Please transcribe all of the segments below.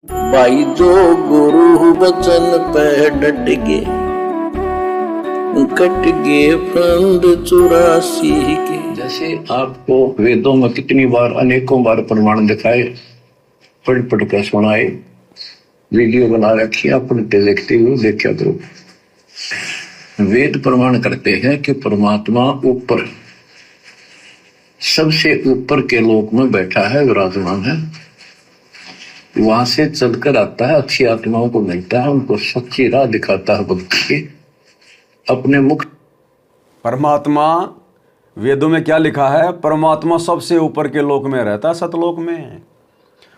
भाई जो गुरु वचन पे डट गे, कट गे फंद 84 के। जैसे आपको वेदों में कितनी बार अनेकों बार प्रमाण दिखाए, पढ़ पढ़ कर सुनाए, वीडियो बना रखी है, पढ़ते देखते हुए देखा करो। वेद प्रमाण करते हैं कि परमात्मा ऊपर, सबसे ऊपर के लोक में बैठा है, विराजमान है, वहां से चलकर आता है, अच्छी आत्माओं को मिलता है, उनको सच्ची राह दिखाता है भक्ति की अपने मुख। परमात्मा वेदों में क्या लिखा है? परमात्मा सबसे ऊपर के लोक में रहता है, सतलोक में,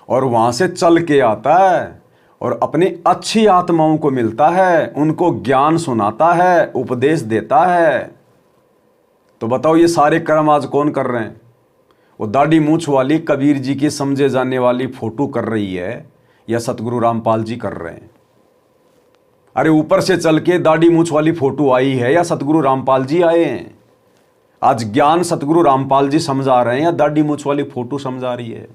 और वहां से चल के आता है और अपनी अच्छी आत्माओं को मिलता है, उनको ज्ञान सुनाता है, उपदेश देता है। तो बताओ ये सारे कर्म आज कौन कर रहे हैं? वो दाढ़ी मूछ वाली कबीर जी की समझे जाने वाली फोटो कर रही है या सतगुरु रामपाल जी कर रहे हैं? अरे ऊपर से चल के दाढ़ी मूछ वाली फोटो आई है या सतगुरु रामपाल जी आए हैं? आज ज्ञान सतगुरु रामपाल जी समझा रहे हैं या दाढ़ी मूछ वाली फोटो समझा रही है?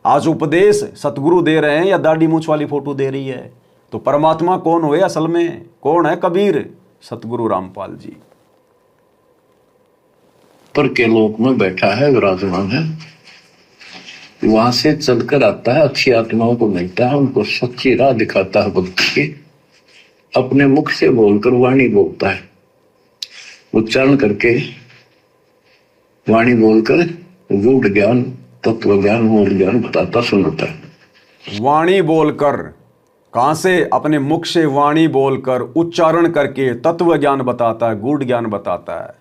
आज उपदेश सतगुरु दे रहे हैं या दाढ़ी मूछ वाली फोटो दे रही है? तो परमात्मा कौन हुए असल में? कौन है कबीर? सतगुरु रामपाल जी। पर के लोक में बैठा है, विराजमान है, वहां से चलकर आता है, अच्छी आत्माओं को मिलता है, उनको सच्ची राह दिखाता है भक्ति की अपने मुख से बोलकर। वाणी बोलता है, उच्चारण करके, वाणी बोलकर गूढ़ ज्ञान, तत्व ज्ञान, मूल ज्ञान बताता सुनाता है। वाणी बोलकर, कहां से? अपने मुख से वाणी बोलकर, उच्चारण करके तत्व ज्ञान बताता है, गूढ़ ज्ञान बताता है।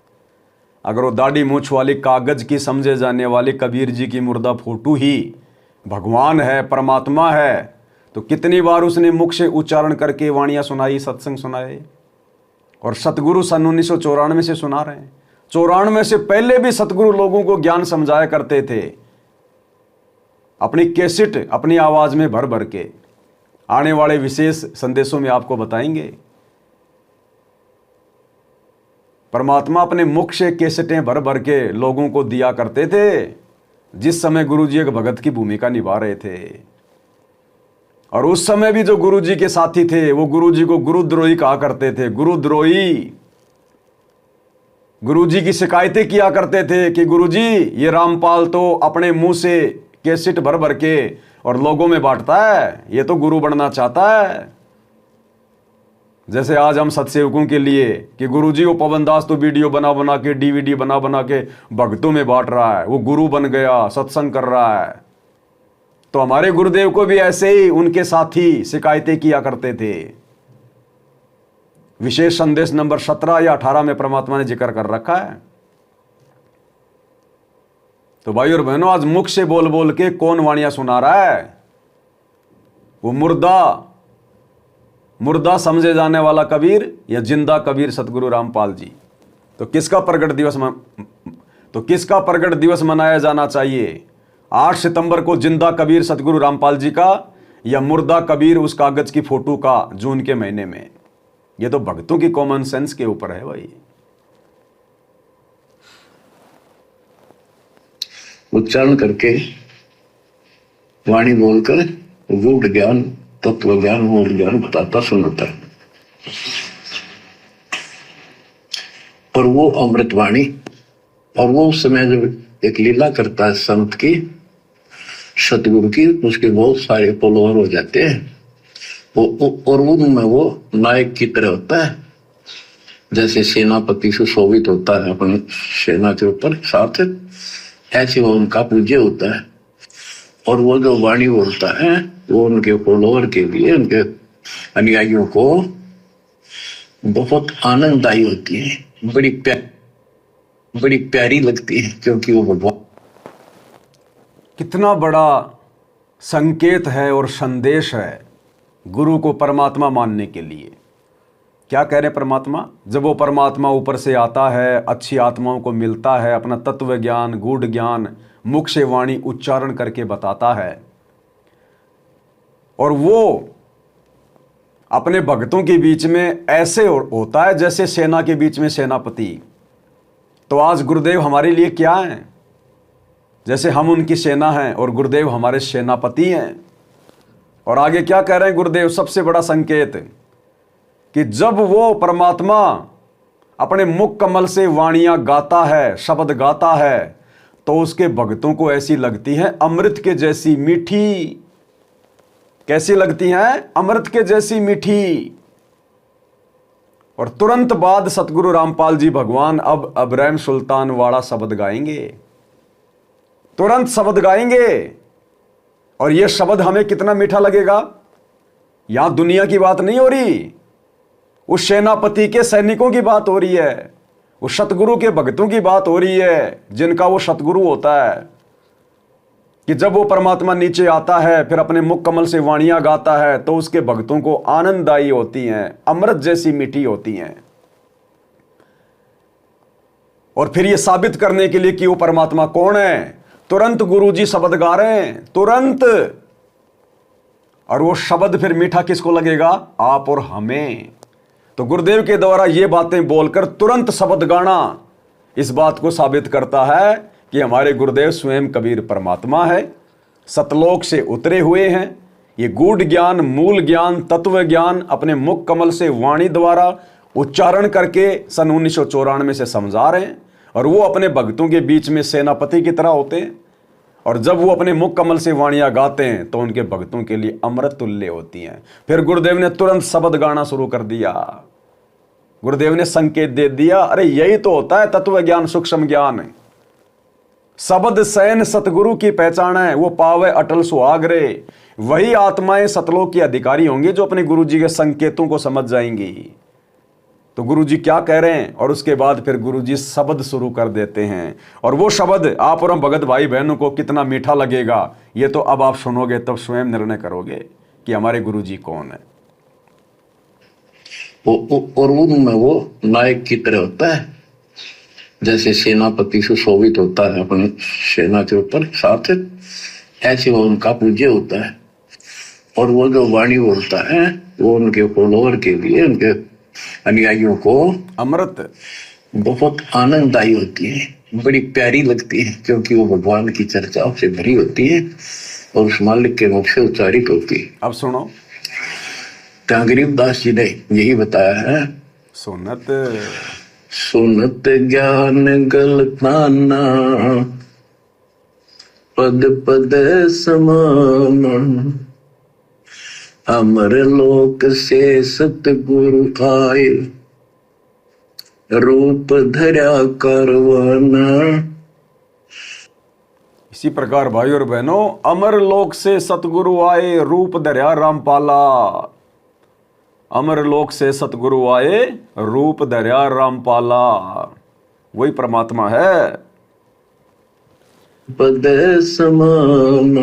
अगर वो दाढ़ी मूछ वाली कागज की समझे जाने वाली कबीर जी की मुर्दा फोटो ही भगवान है, परमात्मा है, तो कितनी बार उसने मुख से उच्चारण करके वाणियां सुनाई, सत्संग सुनाए। और सतगुरु सन 1994 से सुना रहे हैं। 94 से पहले भी सतगुरु लोगों को ज्ञान समझाया करते थे, अपनी कैसेट अपनी आवाज में भर भर के। आने वाले विशेष संदेशों में आपको बताएंगे। परमात्मा अपने मुख से कैसेटें भर भर के लोगों को दिया करते थे, जिस समय गुरुजी एक भगत की भूमिका निभा रहे थे। और उस समय भी जो गुरुजी के साथी थे वो गुरुजी को गुरुद्रोही कहा करते थे। गुरुद्रोही गुरुजी की शिकायतें किया करते थे कि गुरुजी ये रामपाल तो अपने मुंह से कैसेट भर भर के और लोगों में बांटता है, ये तो गुरु बनना चाहता है। जैसे आज हम सत्सेवकों के लिए कि गुरुजी वो पवन दास तो वीडियो बना बना के, डीवीडी बना बना के भक्तों में बांट रहा है, वो गुरु बन गया, सत्संग कर रहा है। तो हमारे गुरुदेव को भी ऐसे ही उनके साथी शिकायतें किया करते थे। विशेष संदेश नंबर 17 या 18 में परमात्मा ने जिक्र कर रखा है। तो भाई और बहनों, आज मुख से बोल बोल के कौन वाणियां सुना रहा है? वो मुर्दा समझे जाने वाला कबीर या जिंदा कबीर सतगुरु रामपाल जी। तो किसका प्रगट दिवस मनाया जाना चाहिए? 8 सितंबर को जिंदा कबीर सतगुरु रामपाल जी का, या मुर्दा कबीर उस कागज की फोटो का जून के महीने में? ये तो भक्तों की कॉमन सेंस के ऊपर है भाई। उच्चारण करके, वाणी बोलकर गूढ़ ज्ञान, तत्व ज्ञान, मूल ज्ञान बताता सुनाता है। और वो अमृतवाणी, और वो उस समय जब एक लीला करता है संत की, सतगुरु की, उसके बहुत सारे फॉलोअर हो जाते हैं। और उनमें वो नायक की तरह होता है, जैसे सेनापति सुशोभित होता है अपनी सेना के ऊपर साथ, ऐसे वो उनका पूज्य होता है। और वो जो वाणी बोलता है वो उनके फॉलोअर के लिए, उनके अनुयायियों को बहुत आनंददायी होती है, बड़ी प्यारी लगती है, क्योंकि वो भगवान। कितना बड़ा संकेत है और संदेश है गुरु को परमात्मा मानने के लिए। क्या कह रहे परमात्मा? जब वो परमात्मा ऊपर से आता है, अच्छी आत्माओं को मिलता है, अपना तत्व ज्ञान, गूढ़ ज्ञान मुख से वाणी उच्चारण करके बताता है, और वो अपने भक्तों के बीच में ऐसे होता है जैसे सेना के बीच में सेनापति। तो आज गुरुदेव हमारे लिए क्या हैं? जैसे हम उनकी सेना हैं और गुरुदेव हमारे सेनापति हैं। और आगे क्या कह रहे हैं गुरुदेव, सबसे बड़ा संकेत कि जब वो परमात्मा अपने मुख कमल से वाणियां गाता है, शब्द गाता है, तो उसके भक्तों को ऐसी लगती है अमृत के जैसी मीठी। कैसी लगती हैं? अमृत के जैसी मीठी। और तुरंत बाद सतगुरु रामपाल जी भगवान अब अब्राहिम सुल्तान वाला शब्द गाएंगे, तुरंत शब्द गाएंगे। और यह शब्द हमें कितना मीठा लगेगा। यहां दुनिया की बात नहीं हो रही, उस सेनापति के सैनिकों की बात हो रही है, उस सतगुरु के भक्तों की बात हो रही है, जिनका वो सतगुरु होता है। कि जब वो परमात्मा नीचे आता है, फिर अपने मुख कमल से वाणियां गाता है, तो उसके भक्तों को आनंददायी होती हैं, अमृत जैसी मीठी होती हैं। और फिर ये साबित करने के लिए कि वो परमात्मा कौन है, तुरंत गुरुजी शब्द गा रहे हैं, तुरंत। और वो शब्द फिर मीठा किसको लगेगा? आप और हमें। तो गुरुदेव के द्वारा ये बातें बोलकर तुरंत शब्द गाना इस बात को साबित करता है कि हमारे गुरुदेव स्वयं कबीर परमात्मा है, सतलोक से उतरे हुए हैं। ये गूढ़ ज्ञान, मूल ज्ञान, तत्व ज्ञान अपने मुख कमल से वाणी द्वारा उच्चारण करके सन 1994 से समझा रहे हैं। और वो अपने भक्तों के बीच में सेनापति की तरह होते हैं। और जब वो अपने मुख कमल से वाणियां गाते हैं तो उनके भक्तों के लिए अमृत तुल्य होती हैं। फिर गुरुदेव ने तुरंत शब्द गाना शुरू कर दिया। गुरुदेव ने संकेत दे दिया, अरे यही तो होता है तत्व ज्ञान, सूक्ष्म ज्ञान। शब्द सैन सतगुरु की पहचान है, वो पावे अटल सुहागरे। वही आत्माएं सतलोक के अधिकारी होंगे जो अपने गुरु जी के संकेतों को समझ जाएंगी। तो गुरु जी क्या कह रहे हैं, और उसके बाद फिर गुरु जी शब्द शुरू कर देते हैं। और वो शब्द आप और हम भगत भाई बहनों को कितना मीठा लगेगा, ये तो अब आप सुनोगे तब स्वयं निर्णय करोगे कि हमारे गुरु जी कौन है। और उनमें वो नायक की तरह होता है, जैसे सेनापति सुशोभित होता है अपने सेना के ऊपर साथ, ऐसे वो उनका पूज्य होता है। और वो जो वाणी बोलता है वो उनके फॉलोअर के लिए, उनके अनुयायियों को अमृत बहुत आनंददायी होती है, बड़ी प्यारी लगती है, क्योंकि वो भगवान की चर्चाओं से भरी होती है और उस मालिक के मुख से उच्चारित होती है। अब सुनो, गरीबदास जी ने यही बताया है, सुनत सुनत ज्ञान गलताना, पद पद समान, अमर लोक से सतगुरु आए, रूप धरा करवाना। इसी प्रकार भाई और बहनों, अमर लोक से सतगुरु आए, रूप धरा रामपाला। अमर लोक से सतगुरु आए, रूप धरा रामपाला। वही परमात्मा है। पद समान,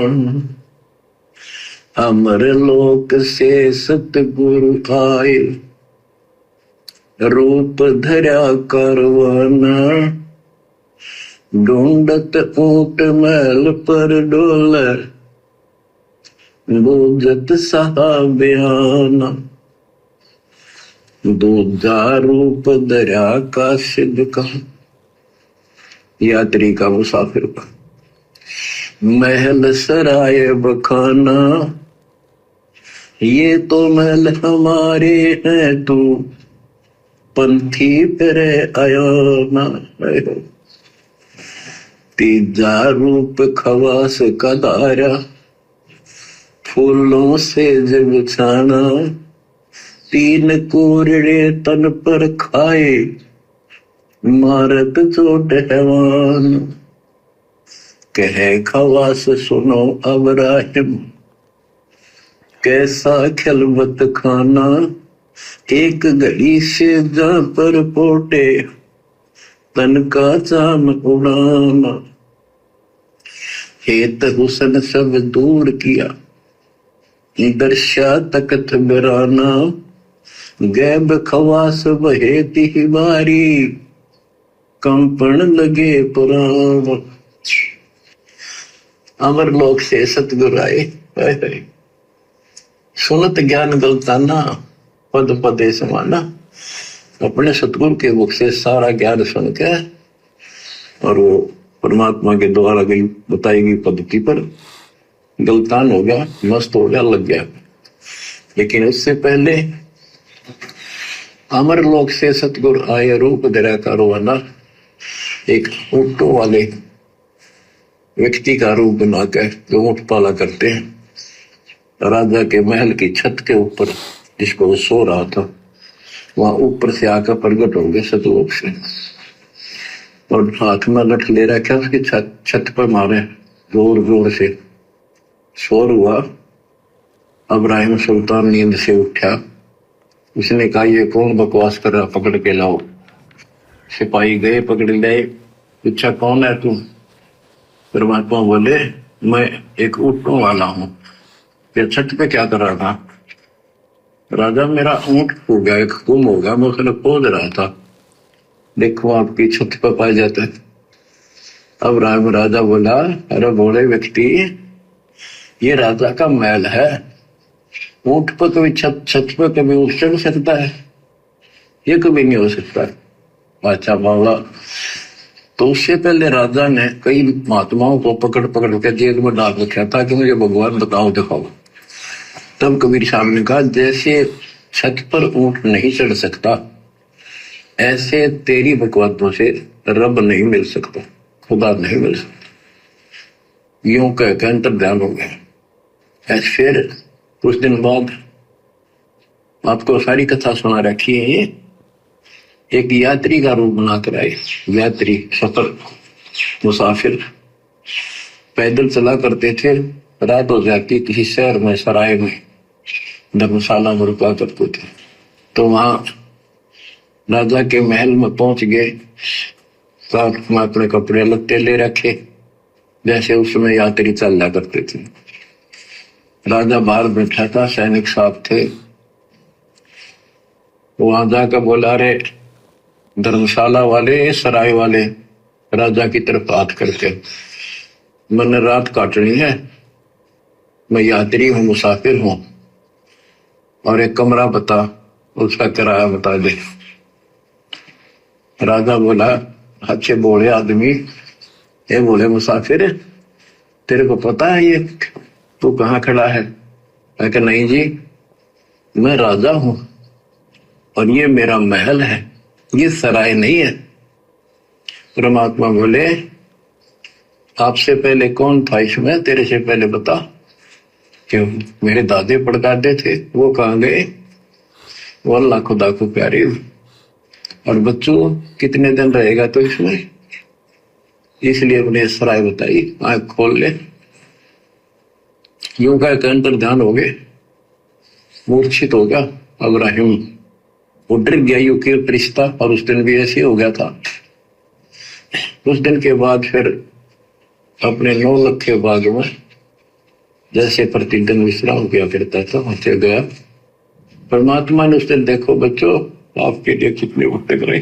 अमर लोक से सतगुरु आए, रूप धरा करवाना, ढूंढत ऊंट महल पर डोले, बूझत साहबियाना, दूजा रूप धरा का सिद्ध का, यात्री का, मुसाफिर का, महल सराय बखाना, ये तो महल हमारे हैं, तू पंथी फिर आयाना। तीजा रूप खवास का दारा, फूलों से जब छाना, तीन कोरड़े तन पर खाए, मारत चोट हैवान। कहे खवास सुनो अब्राहिम, कैसा खिलवत खाना, एक घड़ी से जा पर पोटे, तन का चाम उड़ाना। हेत हुसन सब दूर किया, दर्शा तकत बिराना, गैब खवास बहे तिहवारी, कंपन लगे पुराण। अमर लोक से सतगुरु आए, सुनत ज्ञान गलताना, पद पदे समाना। अपने सतगुरु के मुख से सारा ज्ञान सुन के और वो परमात्मा के द्वारा गई बताई गई पद्धति पर गलतान हो गया, मस्त हो गया, लग गया। लेकिन उससे पहले अमर लोक से सतगुरु आए, रूप धरा का रोवाना, एक ऊँटों वाले व्यक्ति का रूप बनाकर जो ऊँट पाला करते हैं, राजा के महल की छत के ऊपर जिसको वो सो रहा था, वहां ऊपर से आकर प्रकट हो गए सतलोक से, और हाथ में लठ ले रखा, उसकी छत पर मारे जोर जोर से, शोर हुआ। इब्राहिम सुल्तान नींद से उठा, उसने कहा ये कौन बकवास कर रहा, पकड़ के लाओ। सिपाही गए, पकड़ लाए, पूछा कौन है तू? परमात्मा बोले मैं एक ऊँटों वाला हूँ, फिर छत पे क्या कर रहा था? राजा मेरा ऊँट हो गया, एक गुम हो गया, मैं उसने खोज रहा था, देखो आपकी छत पर पाया जाता है। अब राजा बोला अरे बोले व्यक्ति, ये राजा का महल है, ऊँट पर कभी छत पर कभी उठ चढ़ सकता है? ये कभी नहीं हो सकता। अच्छा बाबा, तो उससे पहले राजा ने कई महात्माओं को पकड़ पकड़ के जेल में डाल रखा था कि मुझे भगवान बताओ दिखाओ। तब कबीर साहब ने कहा जैसे छत पर ऊँट नहीं चढ़ सकता, ऐसे तेरी बकवादों से रब नहीं मिल सकता, खुदा नहीं मिल सकता। यूं कहकर अंतर ध्यान हो गया। फिर कुछ दिन बाद आपको सारी कथा सुना रखी है, ये एक यात्री का रूप बनाकर आए। यात्री सफर, मुसाफिर पैदल चला करते थे, रात हो जाती किसी शहर में, सराय में, धर्मशाला में रुका करते थे। तो वहां राजा के महल में पहुंच गए, साथ में अपने कपड़े लत्ते ले रखे, जैसे उसमें यात्री चलना करते थे। राजा बाहर बैठा था, सैनिक साहब थे, वहां जाकर बोला रे धर्मशाला वाले, सराय वाले, राजा की तरफ हाथ करके, मैंने रात काटनी है, मैं यात्री हूँ, मुसाफिर हूँ, और एक कमरा बता, उसका किराया बता दे। राजा बोला अच्छे बोले आदमी, ये बोले मुसाफिर, तेरे को पता है ये तू कहाँ खड़ा है? मैं कहा नहीं जी, मैं राजा हूं और ये मेरा महल है, ये सराय नहीं है। परमात्मा बोले आपसे पहले कौन था इसमें, तेरे से पहले बता। क्यों? मेरे दादे पड़दादे थे, वो कहाँ गए? वो अल्लाह खुदा को प्यारे। और बच्चों कितने दिन रहेगा तो इसमें, इसलिए उन्हें सराय बताई, आंख खोल ले। यूं का अंतर ध्यान हो गए, मूर्छित हो गया इब्राहिम, वो डर गया, यू के रिश्ता। और उस दिन भी ऐसे हो गया था। उस दिन के बाद फिर अपने 9 लाख के बाग में जैसे प्रतिदिन विश्राम किया करता था, वहां गया। परमात्मा ने उस दिन देखो बच्चों आपके लिए कितने भटक रहे,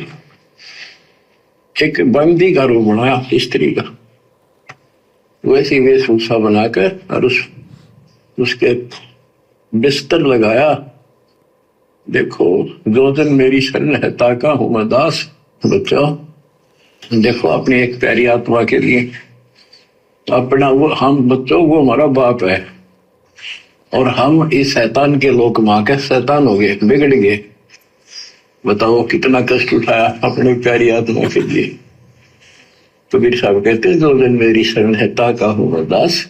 एक बंदी का रूप बनाया स्त्री का, वैसी वेशभूषा बनाकर, और उसके बिस्तर लगाया। देखो जो जन मेरी शरण है ताका हूं मैं दास। बच्चों देखो अपनी एक प्यारी आत्मा के लिए अपना, वो हम बच्चों वो हमारा बाप है, और हम इस शैतान के लोक मां के शैतान हो गए, बिगड़ गए। बताओ कितना कष्ट उठाया अपनी प्यारी आत्मा के लिए। कबीर साहब कहते हैं जो जन मेरी शरण है ताका हूं मैं दास,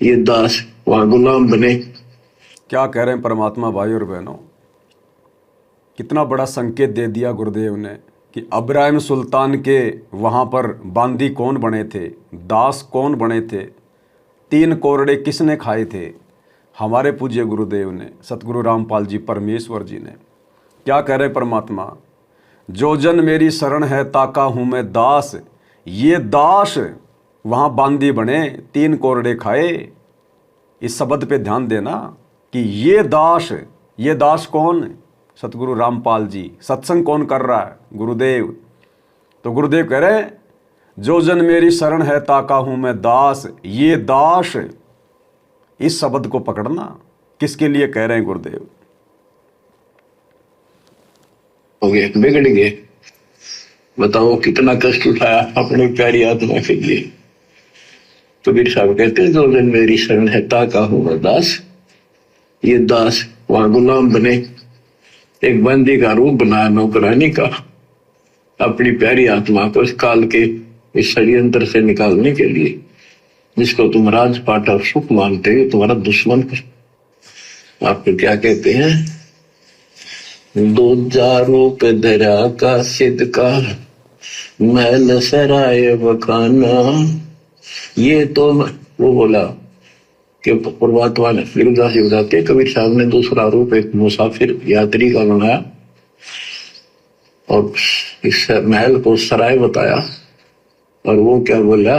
ये दास वहां गुलाम बने। क्या कह रहे हैं परमात्मा भाई और बहनों, कितना बड़ा संकेत दे दिया गुरुदेव ने कि इब्राहिम सुल्तान के वहाँ पर बांदी कौन बने थे, दास कौन बने थे, 3 कोरड़े किसने खाए थे? हमारे पूज्य गुरुदेव ने, सतगुरु रामपाल जी परमेश्वर जी ने। क्या कह रहे परमात्मा, जो जन मेरी शरण है ताका हूँ मैं दास, ये दास वहाँ बांदी बने, 3 कोरड़े खाए। इस शब्द पे ध्यान देना कि ये दास कौन? सतगुरु रामपाल जी। सत्संग कौन कर रहा है? गुरुदेव। तो गुरुदेव कह रहे हैं जो जन मेरी शरण है ताका हूं मैं दास, ये दास, इस शब्द को पकड़ना। किसके लिए कह रहे हैं गुरुदेव? हो गए, बिगड़ गए। बताओ कितना कष्ट उठाया अपनी प्यारी आत्मा के लिए। कबीर साहब कहते हैं, जो दिन मेरी शरण है ताका होगा दास। ये दास वहां गुलाम बने, एक बंदी का रूप बनाया नौकरानी का, अपनी प्यारी आत्मा को इस काल के इस षड्यंत्र से निकालने के लिए। जिसको तुम राजपाट और सुख मानते हो, तुम्हारा दुश्मन आपको क्या कहते हैं, दूजा रूप दरा का सिद्ध का महल सराय बखाना। ये तो वो बोला कि परमात्मा ने लिखदास जी बताते, कबीर साहब ने दूसरा रूप एक मुसाफिर यात्री का बनाया और इस महल को सराय बताया। और वो क्या बोला,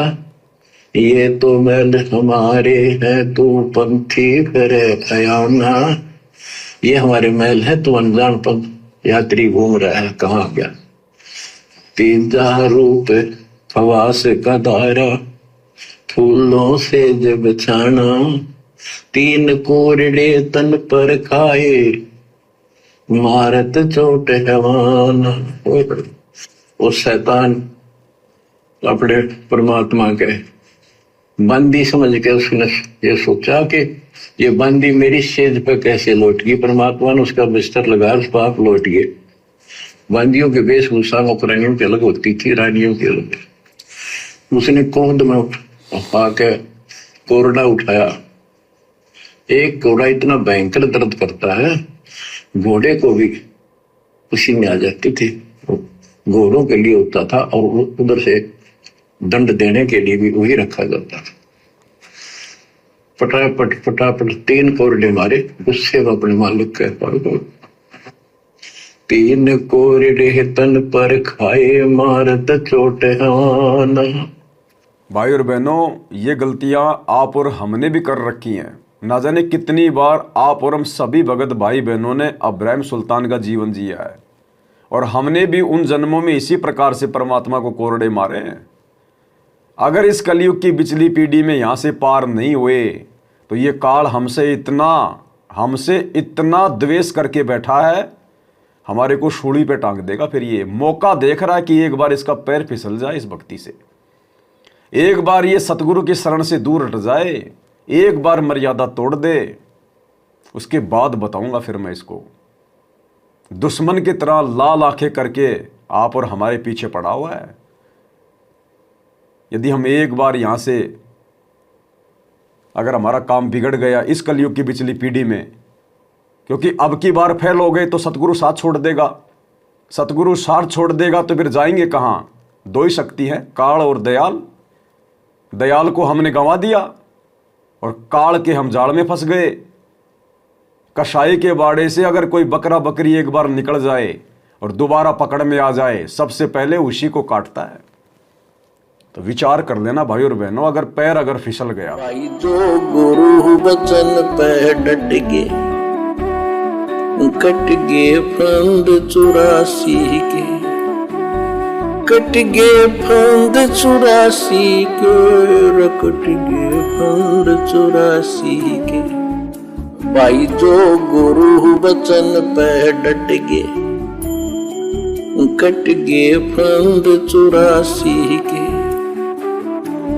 ये तो महल हमारे हैं, तू पंथी करे अयाना। ये हमारे महल है, तू अनजान पंथ यात्री घूम रहा है, कहाँ गया। तीजा रूप खवास का दायरा, फूलों से जब छाना। तीन कोरड़े तन पर खाए, मारत चोट हवाना। और शैतान अपने परमात्मा के बंदी समझ के उसने ये सोचा कि ये बंदी मेरी सेज पे कैसे लौट गई। परमात्मा ने उसका बिस्तर लगा, उस पाप लौट गए। बंदियों के वेशभूषा नौकरानियों की अलग होती थी, रानियों की अलग। उसने कोंद में आके कोरडा उठाया। एक घोड़ा इतना भयंकर दर्द करता है, घोड़े को भी पसीने आ जाते थे। घोड़ों के लिए होता था और उधर से दंड देने के लिए भी वही रखा जाता था। फटाफट फटाफट 3 कोरडे मारे, गुस्से में अपने मालिक के पास। 3 कोरडे तन पर खाए, मारत चोट हवाना। भाई और बहनों, ये गलतियां आप और हमने भी कर रखी हैं। ना जाने कितनी बार आप और हम सभी भगत भाई बहनों ने अब्राहिम सुल्तान का जीवन जिया है, और हमने भी उन जन्मों में इसी प्रकार से परमात्मा को कोरडे मारे हैं। अगर इस कलयुग की पिछली पीढ़ी में यहाँ से पार नहीं हुए, तो ये काल हमसे इतना द्वेष करके बैठा है, हमारे को सूली पे टांग देगा। फिर ये मौका देख रहा है कि एक बार इसका पैर फिसल जाए इस भक्ति से, एक बार ये सतगुरु की शरण से दूर हट जाए, एक बार मर्यादा तोड़ दे। उसके बाद बताऊंगा फिर मैं इसको। दुश्मन की तरह लाल आंखें करके आप और हमारे पीछे पड़ा हुआ है। यदि हम एक बार यहां से, अगर हमारा काम बिगड़ गया इस कलयुग की पिछली पीढ़ी में, क्योंकि अब की बार फेल हो गए तो सतगुरु साथ छोड़ देगा। सतगुरु साथ छोड़ देगा तो फिर जाएंगे कहां। 2 ही शक्ति है, काल और दयाल। दयाल को हमने गंवा दिया और काल के हम जाल में फंस गए। कसाई के बाड़े से अगर कोई बकरा बकरी एक बार निकल जाए और दोबारा पकड़ में आ जाए, सबसे पहले उसी को काटता है। तो विचार कर लेना भाई और बहनों, अगर पैर अगर फिसल गया। भाई जो गुरु बचन पे डट गे, कट गे फंद 84 के, कट गे फंद 84 के, कट गे फंद 84 के। भाई जो गुरु बचन पे डट गे, कट गे फंद 84 के,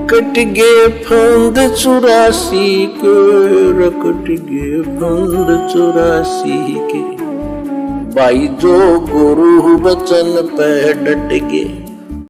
कट गे फंद 84 के, कट गे फंद 84 के। भाई जो गुरु बचन पे डट गे,